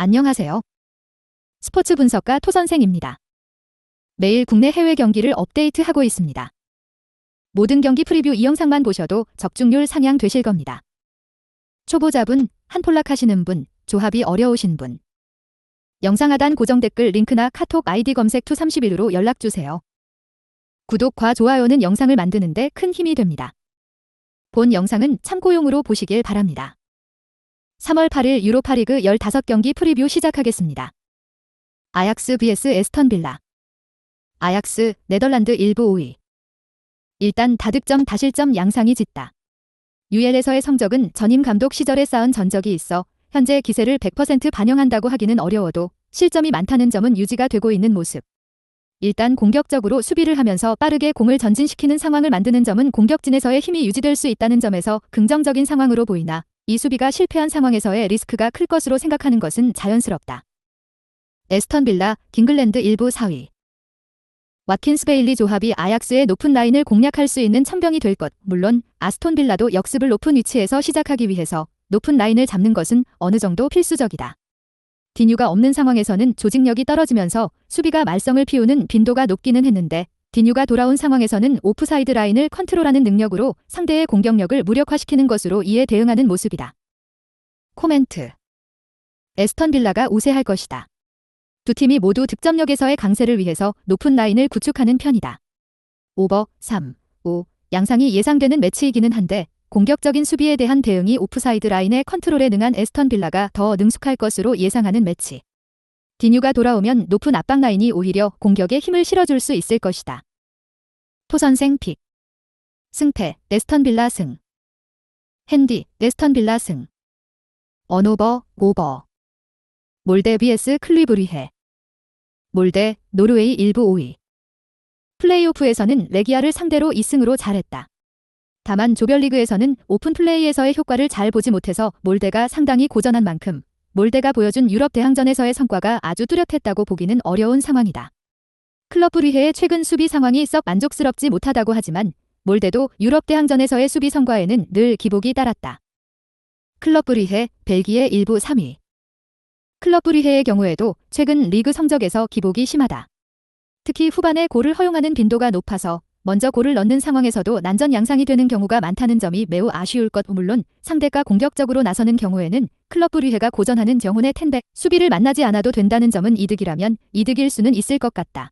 안녕하세요. 스포츠 분석가 토선생입니다. 매일 국내 해외 경기를 업데이트하고 있습니다. 모든 경기 프리뷰 이 영상만 보셔도 적중률 상향 되실 겁니다. 초보자분, 한폴락 하시는 분, 조합이 어려우신 분. 영상 하단 고정 댓글 링크나 카톡 아이디 검색 투31으로 연락주세요. 구독과 좋아요는 영상을 만드는데 큰 힘이 됩니다. 본 영상은 참고용으로 보시길 바랍니다. 3월 8일 유로파리그 15경기 프리뷰 시작하겠습니다. 아약스 vs 에스턴 빌라. 아약스, 네덜란드 1부 5위. 일단 다득점 다실점 양상이 짙다. UL에서의 성적은 전임 감독 시절에 쌓은 전적이 있어 현재 기세를 100% 반영한다고 하기는 어려워도 실점이 많다는 점은 유지가 되고 있는 모습. 일단 공격적으로 수비를 하면서 빠르게 공을 전진시키는 상황을 만드는 점은 공격진에서의 힘이 유지될 수 있다는 점에서 긍정적인 상황으로 보이나 이 수비가 실패한 상황에서의 리스크가 클 것으로 생각하는 것은 자연스럽다. 에스턴 빌라, 깅글랜드 1부 4위. 와킨스 베일리 조합이 아약스의 높은 라인을 공략할 수 있는 천병이 될 것. 물론 아스톤 빌라도 역습을 높은 위치에서 시작하기 위해서 높은 라인을 잡는 것은 어느 정도 필수적이다. 디뉴가 없는 상황에서는 조직력이 떨어지면서 수비가 말썽을 피우는 빈도가 높기는 했는데 디뉴가 돌아온 상황에서는 오프사이드 라인을 컨트롤하는 능력으로 상대의 공격력을 무력화시키는 것으로 이에 대응하는 모습이다. 코멘트. 에스턴 빌라가 우세할 것이다. 두 팀이 모두 득점력에서의 강세를 위해서 높은 라인을 구축하는 편이다. 오버, 3, 5 양상이 예상되는 매치이기는 한데 공격적인 수비에 대한 대응이 오프사이드 라인의 컨트롤에 능한 에스턴 빌라가 더 능숙할 것으로 예상하는 매치. 디뉴가 돌아오면 높은 압박 라인이 오히려 공격에 힘을 실어줄 수 있을 것이다. 토선생 픽. 승패, 에스턴 빌라 승. 핸디, 에스턴 빌라 승. 언오버, 오버. 몰데 vs 클리브리헤. 몰데, 노르웨이 1부 5위. 플레이오프에서는 레기아를 상대로 2승으로 잘했다. 다만 조별리그에서는 오픈 플레이에서의 효과를 잘 보지 못해서 몰데가 상당히 고전한 만큼 몰데가 보여준 유럽 대항전에서의 성과가 아주 뚜렷했다고 보기는 어려운 상황이다. 클럽 브리헤의 최근 수비 상황이 썩 만족스럽지 못하다고 하지만 몰데도 유럽 대항전에서의 수비 성과에는 늘 기복이 따랐다. 클럽 브리헤, 벨기에 1부 3위. 클럽 브리헤의 경우에도 최근 리그 성적에서 기복이 심하다. 특히 후반에 골을 허용하는 빈도가 높아서 먼저 골을 넣는 상황에서도 난전 양상이 되는 경우가 많다는 점이 매우 아쉬울 것. 물론 상대가 공격적으로 나서는 경우에는 클럽 브리헤가 고전하는 영혼의 텐백 수비를 만나지 않아도 된다는 점은 이득이라면 이득일 수는 있을 것 같다.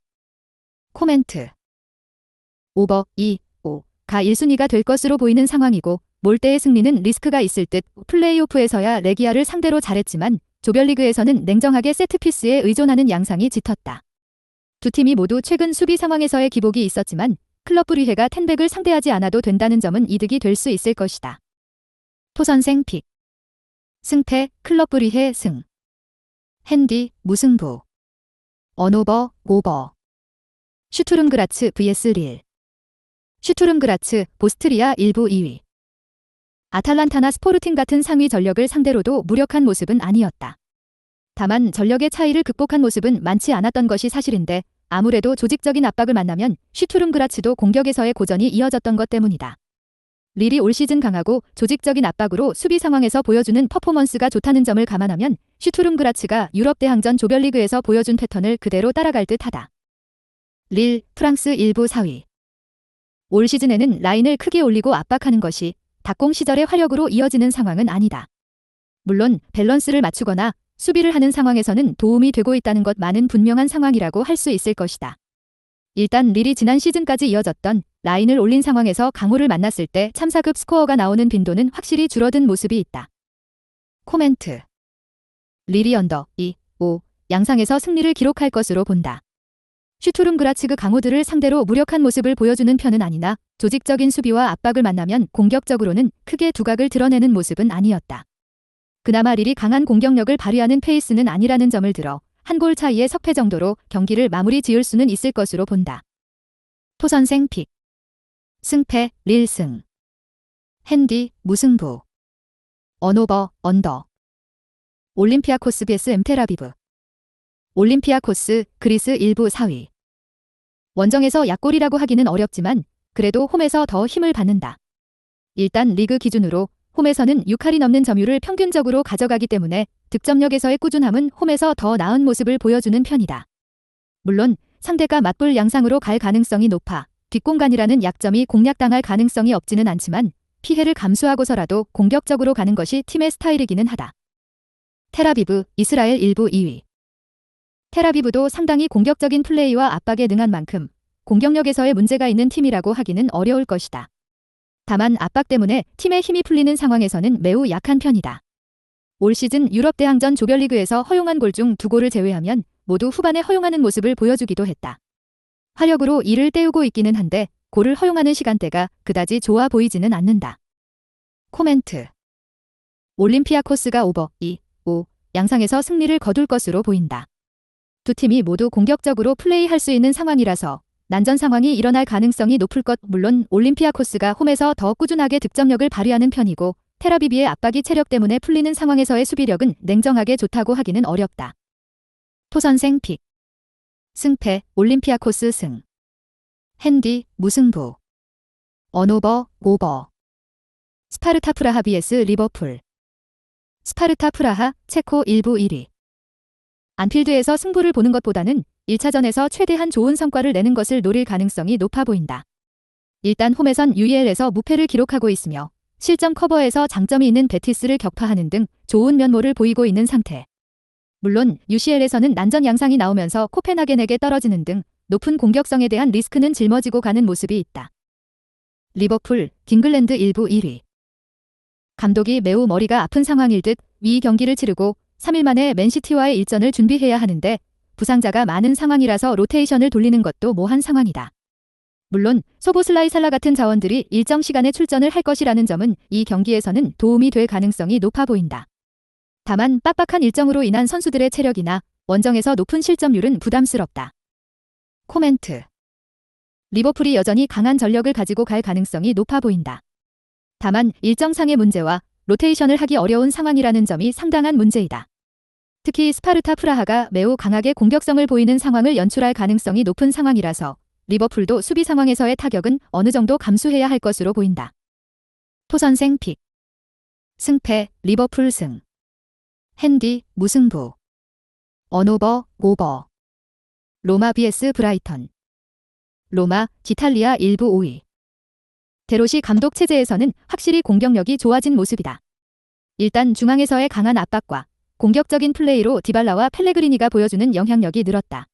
코멘트. 오버 2, 5가 1순위가 될 것으로 보이는 상황이고 몰데의 승리는 리스크가 있을 듯. 플레이오프에서야 레기아를 상대로 잘했지만 조별리그에서는 냉정하게 세트피스에 의존하는 양상이 짙었다. 두 팀이 모두 최근 수비 상황에서의 기복이 있었지만 클럽 브리헤가 텐백을 상대하지 않아도 된다는 점은 이득이 될 수 있을 것이다. 토선생 픽. 승패, 클럽 브리헤 승. 핸디, 무승부. 언오버, 오버. 슈투름그라츠 vs 릴. 슈투름그라츠, 보스트리아 1부 2위. 아탈란타나 스포르팅 같은 상위 전력을 상대로도 무력한 모습은 아니었다. 다만 전력의 차이를 극복한 모습은 많지 않았던 것이 사실인데 아무래도 조직적인 압박을 만나면 슈투름그라츠도 공격에서의 고전이 이어졌던 것 때문이다. 릴이 올 시즌 강하고 조직적인 압박으로 수비 상황에서 보여주는 퍼포먼스가 좋다는 점을 감안하면 슈투름그라츠가 유럽 대항전 조별리그에서 보여준 패턴을 그대로 따라갈 듯하다. 릴, 프랑스 1부 4위. 올 시즌에는 라인을 크게 올리고 압박하는 것이 닭공 시절의 화력으로 이어지는 상황은 아니다. 물론 밸런스를 맞추거나 수비를 하는 상황에서는 도움이 되고 있다는 것만은 분명한 상황이라고 할 수 있을 것이다. 일단 릴이 지난 시즌까지 이어졌던 라인을 올린 상황에서 강호를 만났을 때 참사급 스코어가 나오는 빈도는 확실히 줄어든 모습이 있다. 코멘트. 릴이 언더 2, 5 양상에서 승리를 기록할 것으로 본다. 슈투름그라츠그 강호들을 상대로 무력한 모습을 보여주는 편은 아니나 조직적인 수비와 압박을 만나면 공격적으로는 크게 두각을 드러내는 모습은 아니었다. 그나마 릴이 강한 공격력을 발휘하는 페이스는 아니라는 점을 들어 한 골 차이의 석패 정도로 경기를 마무리 지을 수는 있을 것으로 본다. 토선생 픽. 승패, 릴 승. 핸디, 무승부. 언오버, 언더. 올림피아코스 vs 엠테라비브. 올림피아코스, 그리스 1부 4위. 원정에서 약골이라고 하기는 어렵지만 그래도 홈에서 더 힘을 받는다. 일단 리그 기준으로 홈에서는 6할이 넘는 점유율을 평균적으로 가져가기 때문에 득점력에서의 꾸준함은 홈에서 더 나은 모습을 보여주는 편이다. 물론 상대가 맞불 양상으로 갈 가능성이 높아 뒷공간이라는 약점이 공략당할 가능성이 없지는 않지만 피해를 감수하고서라도 공격적으로 가는 것이 팀의 스타일이기는 하다. 텔아비브, 이스라엘 1부 2위. 텔아비브도 상당히 공격적인 플레이와 압박에 능한 만큼 공격력에서의 문제가 있는 팀이라고 하기는 어려울 것이다. 다만 압박 때문에 팀의 힘이 풀리는 상황에서는 매우 약한 편이다. 올 시즌 유럽 대항전 조별리그에서 허용한 골 중 2골을 제외하면 모두 후반에 허용하는 모습을 보여주기도 했다. 화력으로 이를 때우고 있기는 한데 골을 허용하는 시간대가 그다지 좋아 보이지는 않는다. 코멘트. 올림피아코스가 오버 2, 5 양상에서 승리를 거둘 것으로 보인다. 두 팀이 모두 공격적으로 플레이할 수 있는 상황이라서 난전 상황이 일어날 가능성이 높을 것. 물론 올림피아코스가 홈에서 더 꾸준하게 득점력을 발휘하는 편이고 텔아비브의 압박이 체력 때문에 풀리는 상황에서의 수비력은 냉정하게 좋다고 하기는 어렵다. 토선생 픽. 승패 올림피아코스 승. 핸디 무승부. 언오버 오버. 스파르타 프라하 vs 리버풀. 스파르타 프라하 체코 1부 1위. 안필드에서 승부를 보는 것보다는 1차전에서 최대한 좋은 성과를 내는 것을 노릴 가능성이 높아 보인다. 일단 홈에선 UEL에서 무패를 기록하고 있으며 실점 커버에서 장점이 있는 베티스를 격파하는 등 좋은 면모를 보이고 있는 상태. 물론 UCL에서는 난전 양상이 나오면서 코펜하겐에게 떨어지는 등 높은 공격성에 대한 리스크는 짊어지고 가는 모습이 있다. 리버풀, 잉글랜드 1부 1위. 감독이 매우 머리가 아픈 상황일 듯 위 경기를 치르고 3일 만에 맨시티와의 일전을 준비해야 하는데 부상자가 많은 상황이라서 로테이션을 돌리는 것도 모한 상황이다. 물론 소보슬라이 살라 같은 자원들이 일정 시간에 출전을 할 것이라는 점은 이 경기에서는 도움이 될 가능성이 높아 보인다. 다만 빡빡한 일정으로 인한 선수들의 체력이나 원정에서 높은 실점률은 부담스럽다. 코멘트. 리버풀이 여전히 강한 전력을 가지고 갈 가능성이 높아 보인다. 다만 일정상의 문제와 로테이션을 하기 어려운 상황이라는 점이 상당한 문제이다. 특히 스파르타 프라하가 매우 강하게 공격성을 보이는 상황을 연출할 가능성이 높은 상황이라서 리버풀도 수비 상황에서의 타격은 어느 정도 감수해야 할 것으로 보인다. 토선생 픽. 승패 리버풀 승. 핸디 무승부. 언오버 오버. 로마 vs 브라이턴. 로마, 지탈리아 1부 5위. 데로시 감독 체제에서는 확실히 공격력이 좋아진 모습이다. 일단 중앙에서의 강한 압박과 공격적인 플레이로 디발라와 펠레그리니가 보여주는 영향력이 늘었다.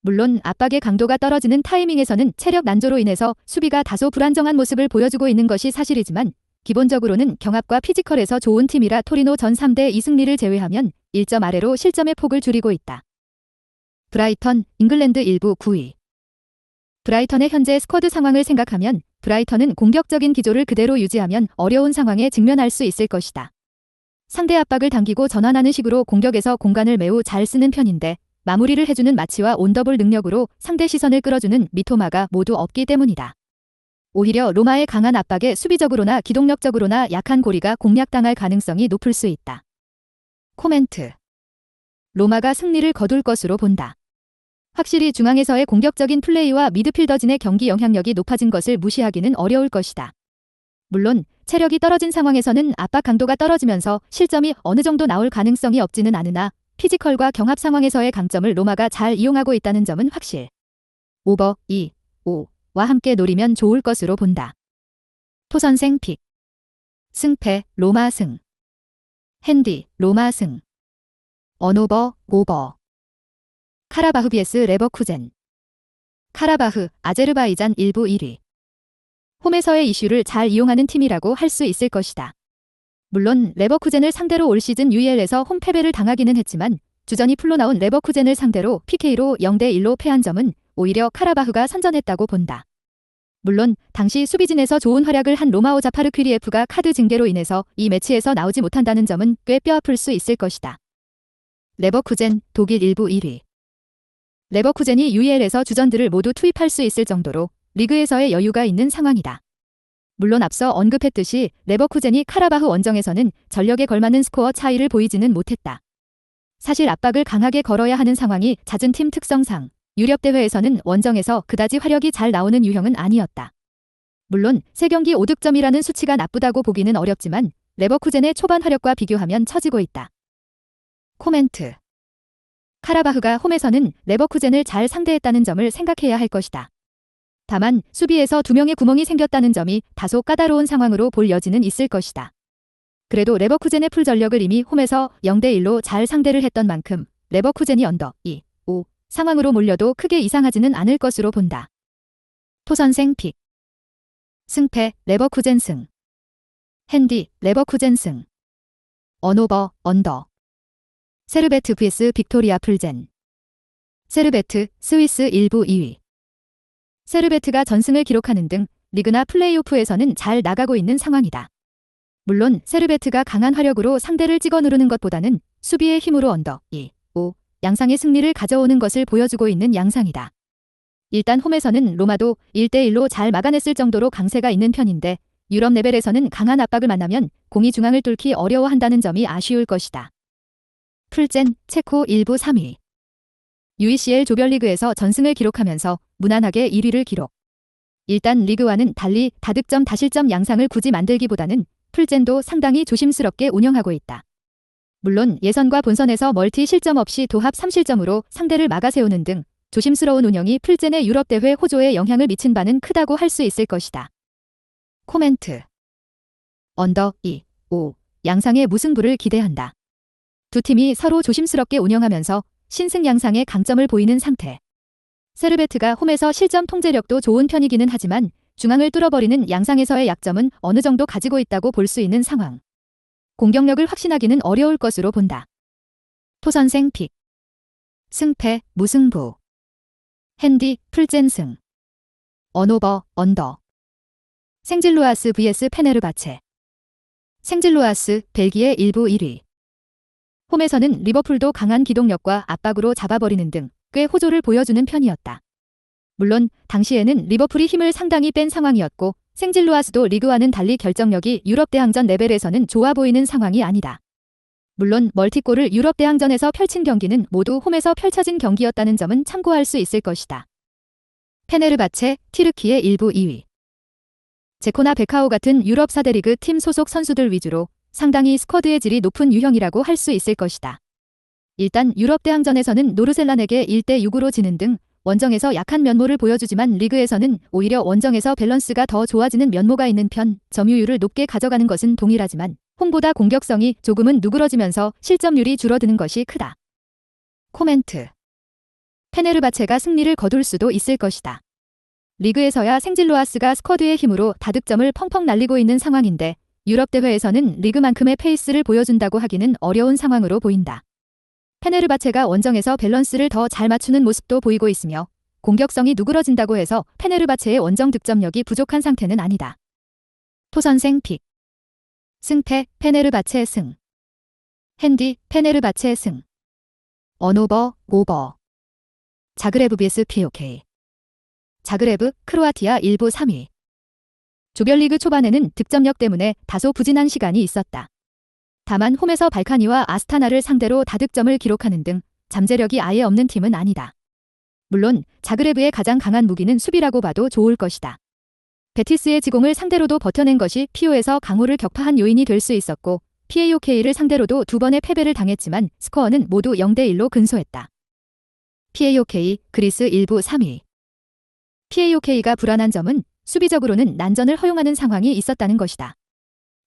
물론 압박의 강도가 떨어지는 타이밍에서는 체력 난조로 인해서 수비가 다소 불안정한 모습을 보여주고 있는 것이 사실이지만 기본적으로는 경합과 피지컬에서 좋은 팀이라 토리노 전 3대 2 승리를 제외하면 1점 아래로 실점의 폭을 줄이고 있다. 브라이턴, 잉글랜드 1부 9위. 브라이턴의 현재 스쿼드 상황을 생각하면 브라이턴은 공격적인 기조를 그대로 유지하면 어려운 상황에 직면할 수 있을 것이다. 상대 압박을 당기고 전환하는 식으로 공격에서 공간을 매우 잘 쓰는 편인데 마무리를 해주는 마치와 온더볼 능력으로 상대 시선을 끌어주는 미토마가 모두 없기 때문이다. 오히려 로마의 강한 압박에 수비적으로나 기동력적으로나 약한 고리가 공략당할 가능성이 높을 수 있다. 코멘트. 로마가 승리를 거둘 것으로 본다. 확실히 중앙에서의 공격적인 플레이와 미드필더진의 경기 영향력이 높아진 것을 무시하기는 어려울 것이다. 물론 체력이 떨어진 상황에서는 압박 강도가 떨어지면서 실점이 어느 정도 나올 가능성이 없지는 않으나 피지컬과 경합 상황에서의 강점을 로마가 잘 이용하고 있다는 점은 확실. 오버 2, 5와 함께 노리면 좋을 것으로 본다. 토선생 픽. 승패 로마 승. 핸디 로마 승. 언오버 오버. 카라바흐 vs 레버쿠젠. 카라바흐 아제르바이잔 1부 1위. 홈에서의 이슈를 잘 이용하는 팀이라고 할 수 있을 것이다. 물론 레버쿠젠을 상대로 올 시즌 UEL에서 홈 패배를 당하기는 했지만 주전이 풀로 나온 레버쿠젠을 상대로 PK로 0대 1로 패한 점은 오히려 카라바흐가 선전했다고 본다. 물론 당시 수비진에서 좋은 활약을 한 로마오 자파르 퀴리에프가 카드 징계로 인해서 이 매치에서 나오지 못한다는 점은 꽤 뼈아플 수 있을 것이다. 레버쿠젠 독일 1부 1위. 레버쿠젠이 UEL에서 주전들을 모두 투입할 수 있을 정도로 리그에서의 여유가 있는 상황이다. 물론 앞서 언급했듯이 레버쿠젠이 카라바흐 원정에서는 전력에 걸맞는 스코어 차이를 보이지는 못했다. 사실 압박을 강하게 걸어야 하는 상황이 잦은 팀 특성상 유럽 대회에서는 원정에서 그다지 화력이 잘 나오는 유형은 아니었다. 물론 3경기 5득점이라는 수치가 나쁘다고 보기는 어렵지만 레버쿠젠의 초반 화력과 비교하면 처지고 있다. 코멘트. 카라바흐가 홈에서는 레버쿠젠을 잘 상대했다는 점을 생각해야 할 것이다. 다만 수비에서 두 명의 구멍이 생겼다는 점이 다소 까다로운 상황으로 볼 여지는 있을 것이다. 그래도 레버쿠젠의 풀 전력을 이미 홈에서 0대1로 잘 상대를 했던 만큼 레버쿠젠이 언더 2, 5 상황으로 몰려도 크게 이상하지는 않을 것으로 본다. 토선생 픽. 승패 레버쿠젠 승. 핸디 레버쿠젠 승. 언오버 언더. 세르베트 vs 빅토리아 풀젠. 세르베트 스위스 1부 2위. 세르베트가 전승을 기록하는 등 리그나 플레이오프에서는 잘 나가고 있는 상황이다. 물론 세르베트가 강한 화력으로 상대를 찍어 누르는 것보다는 수비의 힘으로 언더 2, 5 양상의 승리를 가져오는 것을 보여주고 있는 양상이다. 일단 홈에서는 로마도 1대1로 잘 막아냈을 정도로 강세가 있는 편인데 유럽 레벨에서는 강한 압박을 만나면 공이 중앙을 뚫기 어려워한다는 점이 아쉬울 것이다. 풀젠 체코 1부 3위. UECL 조별리그에서 전승을 기록하면서 무난하게 1위를 기록. 일단 리그와는 달리 다득점 다실점 양상을 굳이 만들기보다는 풀젠도 상당히 조심스럽게 운영하고 있다. 물론 예선과 본선에서 멀티 실점 없이 도합 3실점으로 상대를 막아세우는 등 조심스러운 운영이 풀젠의 유럽대회 호조에 영향을 미친 바는 크다고 할 수 있을 것이다. 코멘트. 언더 2, 5 양상의 무승부를 기대한다. 두 팀이 서로 조심스럽게 운영하면서 신승 양상의 강점을 보이는 상태. 세르베트가 홈에서 실점 통제력도 좋은 편이기는 하지만 중앙을 뚫어버리는 양상에서의 약점은 어느 정도 가지고 있다고 볼 수 있는 상황. 공격력을 확신하기는 어려울 것으로 본다. 토선생 픽. 승패 무승부. 핸디 풀젠 승. 언오버 언더. 생질로아스 vs 페네르바체. 생질로아스 벨기에 1부 1위. 홈에서는 리버풀도 강한 기동력과 압박으로 잡아버리는 등 꽤 호조를 보여주는 편이었다. 물론 당시에는 리버풀이 힘을 상당히 뺀 상황이었고 생질로아스도 리그와는 달리 결정력이 유럽 대항전 레벨에서는 좋아 보이는 상황이 아니다. 물론 멀티골을 유럽 대항전에서 펼친 경기는 모두 홈에서 펼쳐진 경기였다는 점은 참고할 수 있을 것이다. 페네르바체 티르키의 1부 2위. 제코나 베카오 같은 유럽 4대 리그 팀 소속 선수들 위주로 상당히 스쿼드의 질이 높은 유형이라고 할 수 있을 것이다. 일단 유럽 대항전에서는 노르셀란에게 1대6으로 지는 등 원정에서 약한 면모를 보여주지만 리그에서는 오히려 원정에서 밸런스가 더 좋아지는 면모가 있는 편, 점유율을 높게 가져가는 것은 동일하지만 홈보다 공격성이 조금은 누그러지면서 실점률이 줄어드는 것이 크다. 코멘트. 페네르바체가 승리를 거둘 수도 있을 것이다. 리그에서야 생질로아스가 스쿼드의 힘으로 다득점을 펑펑 날리고 있는 상황인데 유럽 대회에서는 리그만큼의 페이스를 보여준다고 하기는 어려운 상황으로 보인다. 페네르바체가 원정에서 밸런스를 더 잘 맞추는 모습도 보이고 있으며 공격성이 누그러진다고 해서 페네르바체의 원정 득점력이 부족한 상태는 아니다. 토선생 픽. 승패 페네르바체 승. 핸디 페네르바체 승. 언오버 오버. 자그레브 vs PAOK. 자그레브 크로아티아 1부 3위. 조별리그 초반에는 득점력 때문에 다소 부진한 시간이 있었다. 다만 홈에서 발카니와 아스타나를 상대로 다득점을 기록하는 등 잠재력이 아예 없는 팀은 아니다. 물론 자그레브의 가장 강한 무기는 수비라고 봐도 좋을 것이다. 베티스의 지공을 상대로도 버텨낸 것이 피오에서 강호를 격파한 요인이 될 수 있었고 PAOK를 상대로도 두 번의 패배를 당했지만 스코어는 모두 0대1로 근소했다. PAOK 그리스 1부 3위. PAOK가 불안한 점은 수비적으로는 난전을 허용하는 상황이 있었다는 것이다.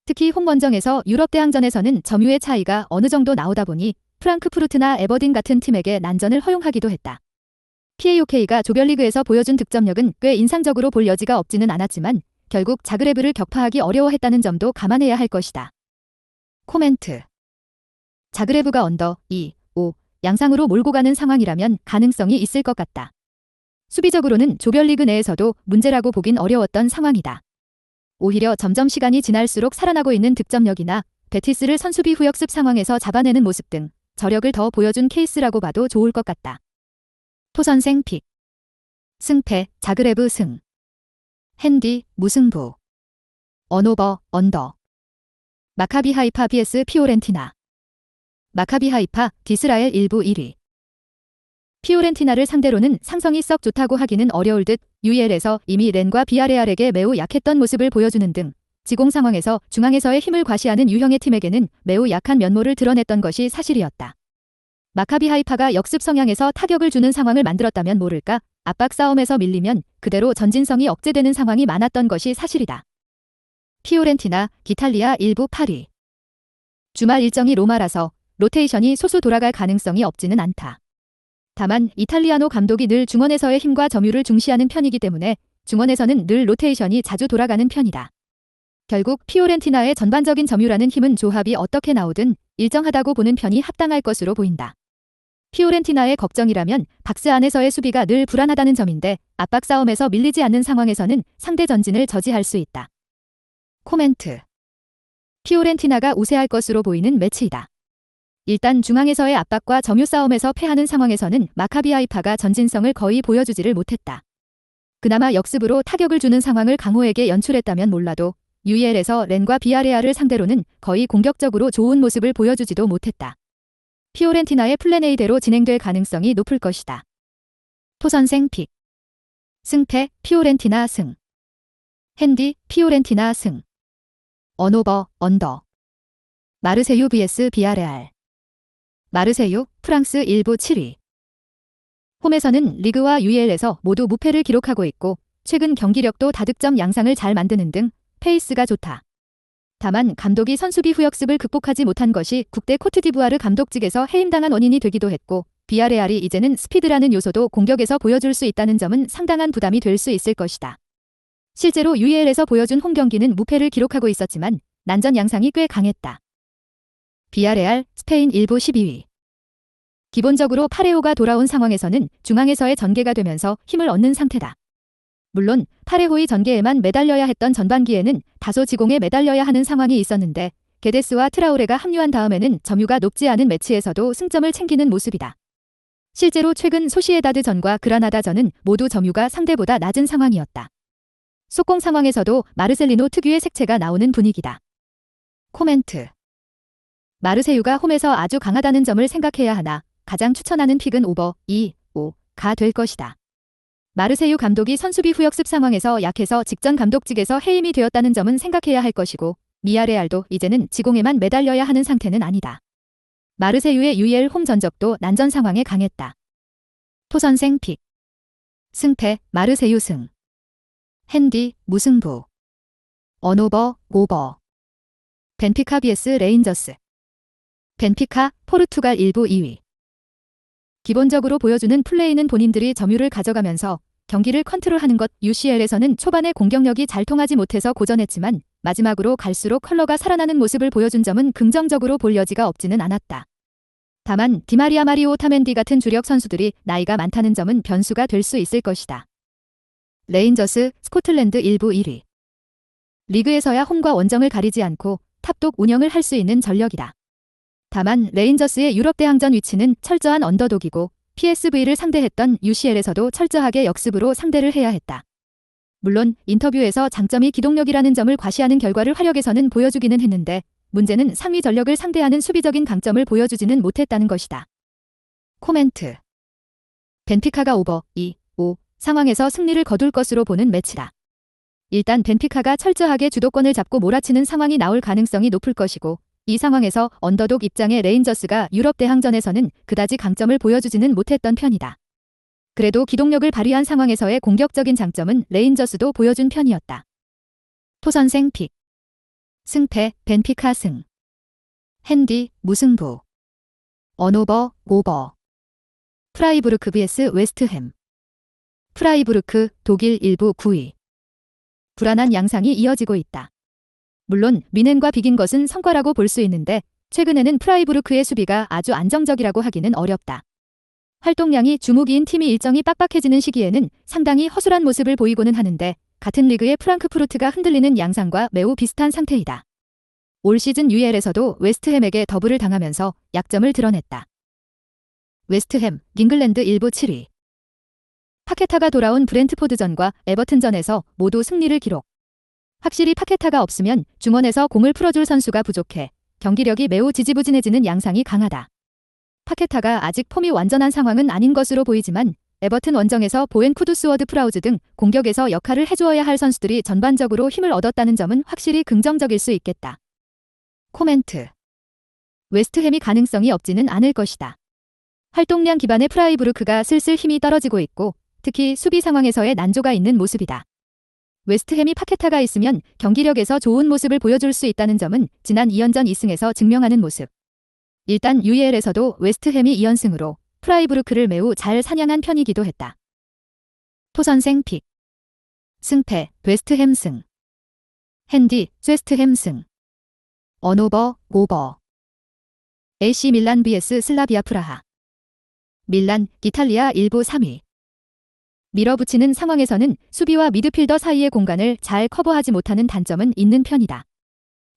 특히 홈원정에서 유럽 대항전에서는 점유의 차이가 어느 정도 나오다 보니 프랑크푸르트나 에버딘 같은 팀에게 난전을 허용하기도 했다. PAOK가 조별리그에서 보여준 득점력은 꽤 인상적으로 볼 여지가 없지는 않았지만 결국 자그레브를 격파하기 어려워했다는 점도 감안해야 할 것이다. 코멘트. 자그레브가 언더 2, 5 양상으로 몰고 가는 상황이라면 가능성이 있을 것 같다. 수비적으로는 조별리그 내에서도 문제라고 보긴 어려웠던 상황이다. 오히려 점점 시간이 지날수록 살아나고 있는 득점력이나 베티스를 선수비 후역습 상황에서 잡아내는 모습 등 저력을 더 보여준 케이스라고 봐도 좋을 것 같다. 토선생 픽. 승패 자그레브 승. 핸디 무승부. 언오버 언더. 마카비 하이파 vs 피오렌티나. 마카비 하이파 디스라엘 1부 1위. 피오렌티나를 상대로는 상성이 썩 좋다고 하기는 어려울 듯 UEL에서 이미 렌과 비아레알에게 매우 약했던 모습을 보여주는 등 지공 상황에서 중앙에서의 힘을 과시하는 유형의 팀에게는 매우 약한 면모를 드러냈던 것이 사실이었다. 마카비 하이파가 역습 성향에서 타격을 주는 상황을 만들었다면 모를까? 압박 싸움에서 밀리면 그대로 전진성이 억제되는 상황이 많았던 것이 사실이다. 피오렌티나, 기탈리아 일부 파리. 주말 일정이 로마라서 로테이션이 소수 돌아갈 가능성이 없지는 않다. 다만 이탈리아노 감독이 늘 중원에서의 힘과 점유를 중시하는 편이기 때문에 중원에서는 늘 로테이션이 자주 돌아가는 편이다. 결국 피오렌티나의 전반적인 점유라는 힘은 조합이 어떻게 나오든 일정하다고 보는 편이 합당할 것으로 보인다. 피오렌티나의 걱정이라면 박스 안에서의 수비가 늘 불안하다는 점인데 압박 싸움에서 밀리지 않는 상황에서는 상대 전진을 저지할 수 있다. 코멘트. 피오렌티나가 우세할 것으로 보이는 매치이다. 일단 중앙에서의 압박과 점유 싸움에서 패하는 상황에서는 마카비 하이파가 전진성을 거의 보여주지를 못했다. 그나마 역습으로 타격을 주는 상황을 강호에게 연출했다면 몰라도 UEL에서 렌과 비아레알을 상대로는 거의 공격적으로 좋은 모습을 보여주지도 못했다. 피오렌티나의 플랜 A대로 진행될 가능성이 높을 것이다. 토선생 픽. 승패 피오렌티나 승. 핸디 피오렌티나 승. 언오버 언더. 마르세유 vs 비아레알. 마르세유 프랑스 1부 7위. 홈에서는 리그와 UEL에서 모두 무패를 기록하고 있고 최근 경기력도 다득점 양상을 잘 만드는 등 페이스가 좋다. 다만 감독이 선수비 후역습을 극복하지 못한 것이 국대 코트디부아르 감독직에서 해임당한 원인이 되기도 했고 비아레알이 이제는 스피드라는 요소도 공격에서 보여줄 수 있다는 점은 상당한 부담이 될 수 있을 것이다. 실제로 UEL에서 보여준 홈경기는 무패를 기록하고 있었지만 난전 양상이 꽤 강했다. 비아레알 스페인 1부 12위. 기본적으로 파레호가 돌아온 상황에서는 중앙에서의 전개가 되면서 힘을 얻는 상태다. 물론 파레호의 전개에만 매달려야 했던 전반기에는 다소 지공에 매달려야 하는 상황이 있었는데 게데스와 트라우레가 합류한 다음에는 점유가 높지 않은 매치에서도 승점을 챙기는 모습이다. 실제로 최근 소시에다드전과 그라나다전은 모두 점유가 상대보다 낮은 상황이었다. 속공 상황에서도 마르셀리노 특유의 색채가 나오는 분위기다. 코멘트. 마르세유가 홈에서 아주 강하다는 점을 생각해야 하나 가장 추천하는 픽은 오버 2-5가 될 것이다. 마르세유 감독이 선수비 후역습 상황에서 약해서 직전 감독직에서 해임이 되었다는 점은 생각해야 할 것이고 미아레알도 이제는 지공에만 매달려야 하는 상태는 아니다. 마르세유의 UEL 홈 전적도 난전 상황에 강했다. 토선생 픽. 승패 마르세유 승. 핸디 무승부. 언오버 오버. 벤피카 vs 레인저스. 벤피카 포르투갈 1부 2위. 기본적으로 보여주는 플레이는 본인들이 점유를 가져가면서 경기를 컨트롤하는 것. UCL에서는 초반에 공격력이 잘 통하지 못해서 고전했지만 마지막으로 갈수록 컬러가 살아나는 모습을 보여준 점은 긍정적으로 볼 여지가 없지는 않았다. 다만 디마리아 마리오 오타멘디 같은 주력 선수들이 나이가 많다는 점은 변수가 될 수 있을 것이다. 레인저스 스코틀랜드 1부 1위. 리그에서야 홈과 원정을 가리지 않고 탑독 운영을 할 수 있는 전력이다. 다만 레인저스의 유럽 대항전 위치는 철저한 언더독이고 PSV를 상대했던 UCL에서도 철저하게 역습으로 상대를 해야 했다. 물론 인터뷰에서 장점이 기동력이라는 점을 과시하는 결과를 화력에서는 보여주기는 했는데 문제는 상위 전력을 상대하는 수비적인 강점을 보여주지는 못했다는 것이다. 코멘트. 벤피카가 오버 2-5 상황에서 승리를 거둘 것으로 보는 매치다. 일단 벤피카가 철저하게 주도권을 잡고 몰아치는 상황이 나올 가능성이 높을 것이고 이 상황에서 언더독 입장의 레인저스가 유럽 대항전에서는 그다지 강점을 보여주지는 못했던 편이다. 그래도 기동력을 발휘한 상황에서의 공격적인 장점은 레인저스도 보여준 편이었다. 토선생 픽. 승패 벤피카 승. 핸디 무승부. 언오버 오버. 프라이부르크 vs 웨스트햄. 프라이부르크 독일 1부 9위. 불안한 양상이 이어지고 있다. 물론 미넨과 비긴 것은 성과라고 볼 수 있는데 최근에는 프라이부르크의 수비가 아주 안정적이라고 하기는 어렵다. 활동량이 주무기인 팀이 일정이 빡빡해지는 시기에는 상당히 허술한 모습을 보이고는 하는데 같은 리그의 프랑크푸르트가 흔들리는 양상과 매우 비슷한 상태이다. 올 시즌 UEL에서도 웨스트햄에게 더블을 당하면서 약점을 드러냈다. 웨스트햄, 잉글랜드 1부 7위. 파케타가 돌아온 브렌트포드전과 에버튼전에서 모두 승리를 기록. 확실히 파케타가 없으면 중원에서 공을 풀어줄 선수가 부족해 경기력이 매우 지지부진해지는 양상이 강하다. 파케타가 아직 폼이 완전한 상황은 아닌 것으로 보이지만 에버튼 원정에서 보엔 쿠두스워드 프라우즈 등 공격에서 역할을 해주어야 할 선수들이 전반적으로 힘을 얻었다는 점은 확실히 긍정적일 수 있겠다. 코멘트. 웨스트햄이 가능성이 없지는 않을 것이다. 활동량 기반의 프라이부르크가 슬슬 힘이 떨어지고 있고 특히 수비 상황에서의 난조가 있는 모습이다. 웨스트햄이 파케타가 있으면 경기력에서 좋은 모습을 보여줄 수 있다는 점은 지난 2연전 2승에서 증명하는 모습. 일단 UEL에서도 웨스트햄이 2연승으로 프라이부르크를 매우 잘 사냥한 편이기도 했다. 토선생 픽. 승패 웨스트햄 승. 핸디 웨스트햄 승. 언오버 오버. AC 밀란 vs 슬라비아 프라하. 밀란 이탈리아 1부 3위. 밀어붙이는 상황에서는 수비와 미드필더 사이의 공간을 잘 커버하지 못하는 단점은 있는 편이다.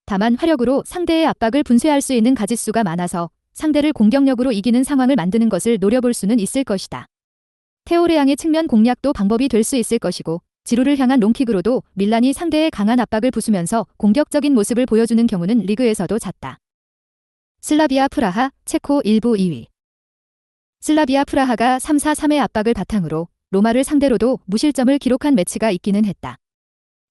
다만 화력으로 상대의 압박을 분쇄할 수 있는 가짓수가 많아서 상대를 공격력으로 이기는 상황을 만드는 것을 노려볼 수는 있을 것이다. 테오레앙의 측면 공략도 방법이 될 수 있을 것이고 지루를 향한 롱킥으로도 밀란이 상대의 강한 압박을 부수면서 공격적인 모습을 보여주는 경우는 리그에서도 잦다. 슬라비아 프라하 체코 1부 2위. 슬라비아 프라하가 3-4-3의 압박을 바탕으로 로마를 상대로도 무실점을 기록한 매치가 있기는 했다.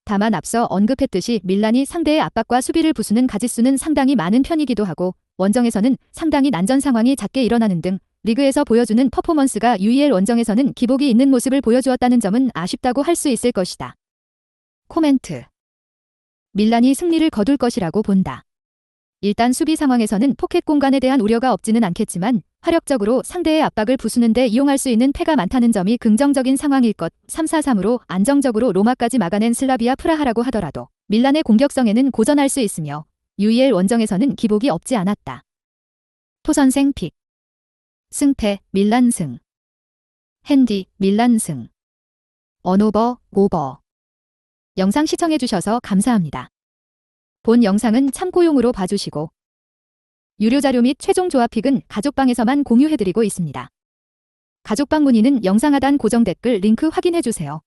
다만 앞서 언급했듯이 밀란이 상대의 압박과 수비를 부수는 가짓수는 상당히 많은 편이기도 하고 원정에서는 상당히 난전 상황이 잦게 일어나는 등 리그에서 보여주는 퍼포먼스가 UEL 원정에서는 기복이 있는 모습을 보여주었다는 점은 아쉽다고 할 수 있을 것이다. 코멘트. 밀란이 승리를 거둘 것이라고 본다. 일단 수비 상황에서는 포켓 공간에 대한 우려가 없지는 않겠지만 화력적으로 상대의 압박을 부수는 데 이용할 수 있는 패가 많다는 점이 긍정적인 상황일 것. 3-4-3으로 안정적으로 로마까지 막아낸 슬라비아 프라하라고 하더라도 밀란의 공격성에는 고전할 수 있으며 UEL 원정에서는 기복이 없지 않았다. 토선생 픽. 승패 밀란 승. 핸디 밀란 승. 언오버 오버. 영상 시청해주셔서 감사합니다. 본 영상은 참고용으로 봐주시고 유료 자료 및 최종 조합픽은 가족방에서만 공유해드리고 있습니다. 가족방 문의는 영상 하단 고정 댓글 링크 확인해주세요.